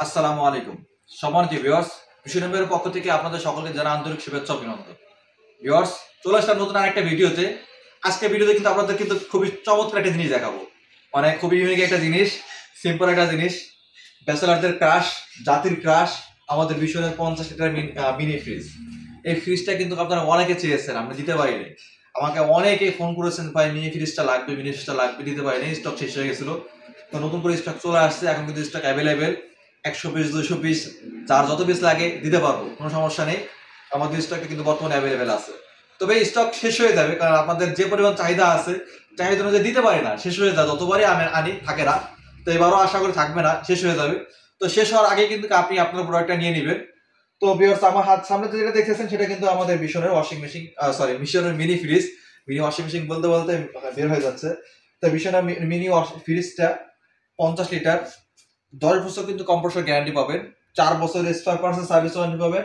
আসসালামু আলাইকুম। সম্মানিত ভিউয়ার্স, বিশ্বনবের পক্ষ থেকে আপনাদের সকলকে জানা আন্তরিক শুভেচ্ছা অভিনন্দন। ভিউয়ার্স, চলে আসলাম নতুন আরেকটা ভিডিওতে। আজকে ভিডিওতে কিন্তু আপনাদের কিন্তু খুবই চমৎকার একটা জিনিস দেখাবো। মানে খুবই ইউনিক একটা জিনিস, সিম্পল একটা জিনিস। ব্যাচেলারদের ক্রাশ, জাতির ক্রাশ, আমাদের বিশ্বনের 50 লিটার মিনি ফ্রিজ। এই ফ্রিজটা কিন্তু আপনারা অনেকে চেয়েছেন, আমরা দিতে পারিনি। আমাকে অনেকেই ফোন করেছেন, ভাই মিনি ফ্রিজটা লাগবে, মিনি ফ্রিজটা লাগবে, দিতে পারিনি, স্টক শেষ হয়ে গেছিল। তো নতুন করে স্টক চলে আসছে, এখন কিন্তু স্টক অ্যাভেলেবেল। 100 পিস 200 পিস যার যত পিস লাগে দিতে পারবো, কোনো সমস্যা নেই। আমাদের স্টকটা কিন্তু বর্তমানে অ্যাভেলেবেল আছে। তবে এই স্টক শেষ হয়ে যাবে, কারণ আপনাদের যে পরিমাণ চাহিদা আছে, চাহিদা অনুযায়ী দিতে পারি না, শেষ হয়ে যায়। যতবারই আমি আনি থাকে না। তো এবারও আশা করি থাকবে না, শেষ হয়ে যাবে। তো শেষ হওয়ার আগে কিন্তু আপনি আপনার প্রোডাক্টটা নিয়ে নেবেন। তো ভিউয়ার্স, আমার হাত সামনে যেটা দেখতেছেন সেটা কিন্তু আমাদের মিশনের ওয়াশিং মেশিন, মিশনের mini fridge. Mini washing machine বলতে বলতে বের হয়ে যাচ্ছে। তো মিশনের মিনি ফ্রিজটা 50 লিটার, 10 বছর কিন্তু কম্প্রেসর গ্যারান্টি পাবেন, 4 বছরের স্পেয়ার পার্টস সার্ভিস ওয়ারেন্টি পাবেন।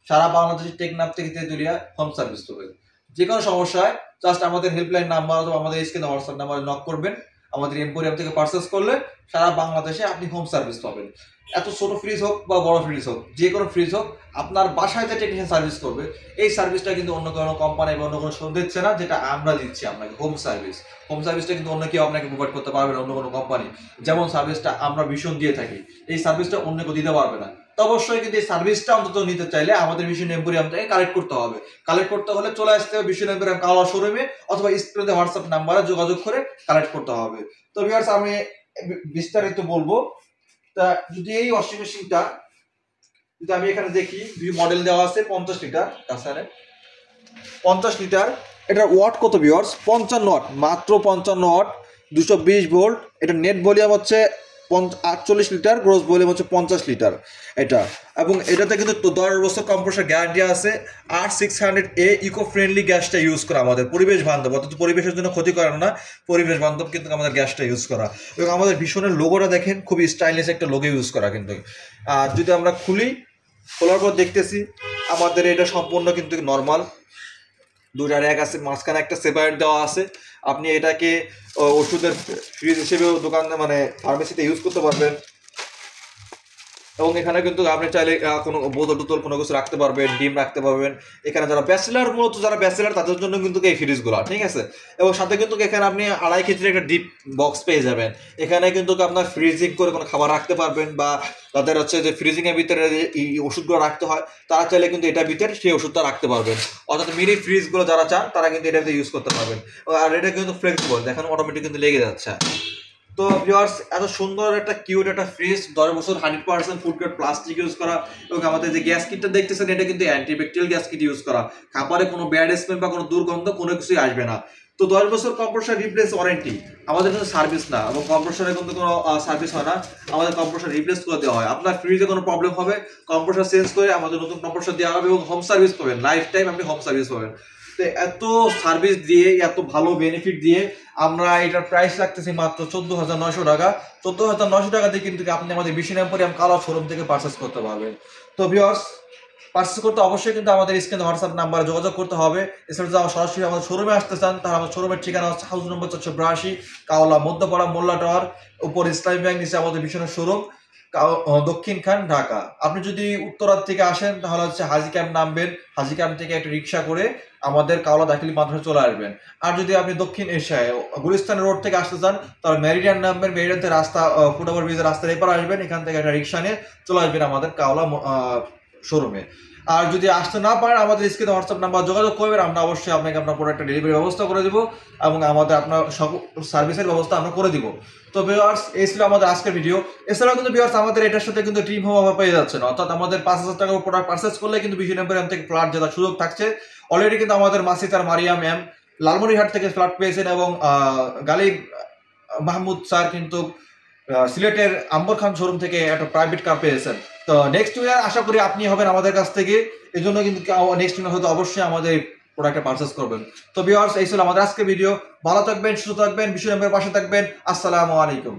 সারা বাংলাদেশে টেকনাফ থেকে তেতুলিয়া হোম সার্ভিস পাবেন। যে কোনো সমস্যায় জাস্ট আমাদের হেল্পলাইন নাম্বার অথবা আমাদের স্ক্রিনে হোয়াটসঅ্যাপ নাম্বারে নক করবেন। আমাদের এম্পোরিয়াম থেকে পারচেস করলে সারা বাংলাদেশে আপনি হোম সার্ভিস পাবেন। এত ছোট ফ্রিজ হোক বা বড় ফ্রিজ হোক, যে কোনো ফ্রিজ হোক, আপনার বাসায় যে টেকনিশিয়ান সার্ভিস করবে, এই সার্ভিসটা কিন্তু অন্য কোনো কোম্পানি বা অন্য কোনো শো দিচ্ছে না, যেটা আমরা দিচ্ছি আপনাকে হোম সার্ভিস। হোম সার্ভিসটা কিন্তু অন্য কেউ আপনাকে প্রোভাইড করতে পারবে না, অন্য কোনো কোম্পানি। যেমন সার্ভিসটা আমরা ভীষণ দিয়ে থাকি, এই সার্ভিসটা অন্য কেউ দিতে পারবে না। তো অবশ্যই কিন্তু এই সার্ভিসটা অন্তত নিতে চাইলে আমাদের ভীষণ এম্পোরিয়াম থেকে কালেক্ট করতে হবে। কালেক্ট করতে হলে চলে আসতে হবে ভীষণ এম্পোরিয়াম কাওয়া শোরুমে, অথবা স্ক্রিনে হোয়াটসঅ্যাপ নাম্বারে যোগাযোগ করে কালেক্ট করতে হবে। তো ভিউয়ার্স, আমি বিস্তারিত বলবো। তা যদি এই ওয়াশিং মেশিনটা যদি আমি এখানে দেখি, মডেল দেওয়া আছে 50 লিটার, তাছাড়া 50 লিটার। এটার ওয়াট কত ভিউয়ার্স? 55 ওয়াট, মাত্র 55 ওয়াট, 220 ভোল্ট। এটা নেট ভলিউম হচ্ছে 48 লিটার, গ্রোস ভলিউম হচ্ছে 50 লিটার এটা। এবং এটাতে কিন্তু 10 বছর কম্প্রেসর গ্যারান্টি আছে। আর 600A ইকো ফ্রেন্ডলি গ্যাসটা ইউজ করা, আমাদের পরিবেশ বান্ধব, অর্থাৎ পরিবেশের জন্য ক্ষতি করে না, পরিবেশ বান্ধব কিন্তু আমাদের গ্যাসটা ইউজ করা। এবং আমাদের ভীষণের লোগোটা দেখেন, খুবই স্টাইলিশ একটা লোগো ইউজ করা কিন্তু। আর যদি আমরা খোলার পর দেখতেছি, আমাদের এটা সম্পূর্ণ কিন্তু নর্মাল। দুইটা র্যাক আছে, মাঝখানে একটা সেপারেট দেওয়া আছে। আপনি এটাকে ওষুধের ফ্রিজ হিসেবেও দোকানে মানে ফার্মেসিতে ইউজ করতে পারবেন। এবং এখানে কিন্তু আপনি চাইলে কোনো বোতল টোতল কোনো কিছু রাখতে পারবেন, ডিম রাখতে পারবেন। এখানে যারা ব্যাচেলার, মূলত যারা ব্যাচেলার তাদের জন্য কিন্তু এই ফ্রিজগুলো, ঠিক আছে। এবং সাথে কিন্তু এখানে আপনি 2.5 কেজির একটা ডিপ বক্স পেয়ে যাবেন। এখানে কিন্তু আপনার ফ্রিজিং করে কোনো খাবার রাখতে পারবেন, বা তাদের হচ্ছে যে ফ্রিজিংয়ের ভিতরে এই ওষুধগুলো রাখতে হয়, তারা চাইলে কিন্তু এটার ভিতরে সেই ওষুধটা রাখতে পারবেন। অর্থাৎ মিনি ফ্রিজগুলো যারা চান তারা কিন্তু এটাতে ইউজ করতে পারবেন। আর এটা কিন্তু ফ্লেক্সিবল, দেখেন অটোমেটিক কিন্তু লেগে যাচ্ছে। তো ভিউয়ার্স, এত সুন্দর একটা কিউট একটা ফ্রিজ, 10 বছর 100% ফুড গ্রেড প্লাস্টিক ইউজ করা। এবং আমাদের যে গ্যাস কিটটা দেখতেছেন, এটা কিন্তু অ্যান্টিব্যাকটেরিয়াল গ্যাস কিট ইউজ করা। খাবারে কোনো ব্যাড স্মেল বা কোনো দুর্গন্ধ কোনো কিছুই আসবে না। তো 10 বছর কম্প্রেসর রিপ্লেস ওয়ারেন্টি, আমাদের কিন্তু সার্ভিস না, এবং কম্প্রেসরে কিন্তু কোনো সার্ভিস হয় না, আমাদের কম্প্রেসর রিপ্লেস করে দেওয়া হয়। আপনার ফ্রিজে কোনো প্রবলেম হবে, কম্প্রেসর চেঞ্জ করে আমাদের নতুন কম্প্রেসর দেওয়া হবে, এবং হোম সার্ভিস পাবেন, লাইফ টাইম আপনি হোম সার্ভিস পাবেন। তো এত সার্ভিস দিয়ে, এত ভালো বেনিফিট দিয়ে আমরা এটার প্রাইস রাখতেছি মাত্র 14,900 টাকা। 14,900 টাকা দিয়ে কিন্তু আপনি আমাদের বিশন এম্পোরিয়াম কালো শোরুম থেকে পারচেস করতে পারবেন। তো ভিউয়ার্স, পারচেস করতে অবশ্যই কিন্তু আমাদের স্ক্রিনে হোয়াটসঅ্যাপ নাম্বারে যোগাযোগ করতে হবে। এছাড়া যদি সরাসরি আমাদের শোরুমে আসতে চান, তাহলে আমাদের শোরুমের ঠিকানা হচ্ছে হাউস নম্বর 482, কাওলা মধ্যপাড়া মোল্লা টাওয়ার, উপর ইসলামী ব্যাংক, নিচে আমাদের বিশনের শোরুম, দক্ষিণ খান, ঢাকা। আপনি যদি উত্তরার থেকে আসেন, তাহলে হচ্ছে হাজি ক্যাম্প নামবেন, হাজি ক্যাম্প থেকে একটা রিক্সা করে আমাদের কাওলা দাখিলি মাদ্রাসায় চলে আসবেন। আর যদি আপনি দক্ষিণ এশিয়ায় গুলিস্তান রোড থেকে আসতে চান, তাহলে মেরিডিয়ান নামবেন, মেরিডিয়ান থেকে রাস্তা ফুটওভার ব্রিজের রাস্তার এপার আসবেন, এখান থেকে একটা রিক্সা নিয়ে চলে আসবেন আমাদের কাওলা শোরুমে। আর যদি আসতে না পারেন, আমাদের স্ক্রিনে হোয়াটসঅ্যাপ নাম্বার যোগাযোগ করবেন, আমরা অবশ্যই আপনাকে আপনার প্রোডাক্টটা ডেলিভারি ব্যবস্থা করে দেবো, এবং আমাদের আপনার সব সার্ভিসের ব্যবস্থা আমরা করে দিব। তো ভিউয়ার্স, এই ছিল আমাদের আজকের ভিডিও। এছাড়াও কিন্তু ভিউয়ার্স, আমাদের এটার সাথে কিন্তু ড্রিম হোম অফার পেয়ে যাচ্ছেন, অর্থাৎ আমাদের 5,000 টাকার প্রোডাক্ট পারচেস করলে কিন্তু বিশন এম্পোরিয়াম থেকে ফ্ল্যাট জেতার সুযোগ থাকছে। অলরেডি কিন্তু আমাদের মাসিদ আর মারিয়াম ম্যাম লালমনিরহাট থেকে ফ্ল্যাট পেয়েছেন, এবং গালিব মাহমুদ স্যার কিন্তু সিলেটের আম্বর খান শোরুম থেকে একটা প্রাইভেট কার পেয়েছেন। তো নেক্সট ইয়ার আশা করি আপনি হবেন আমাদের কাছ থেকে, এই জন্য কিন্তু নেক্সট ইয়ার হয়তো অবশ্যই আমাদের প্রোডাক্টটা পারচেস করবেন। তো ভিউয়ার্স, এই ছিল আমাদের আজকের ভিডিও। ভালো থাকবেন, সুস্থ থাকবেন, বিশ্বনবের পাশে থাকবেন। আসসালামু আলাইকুম।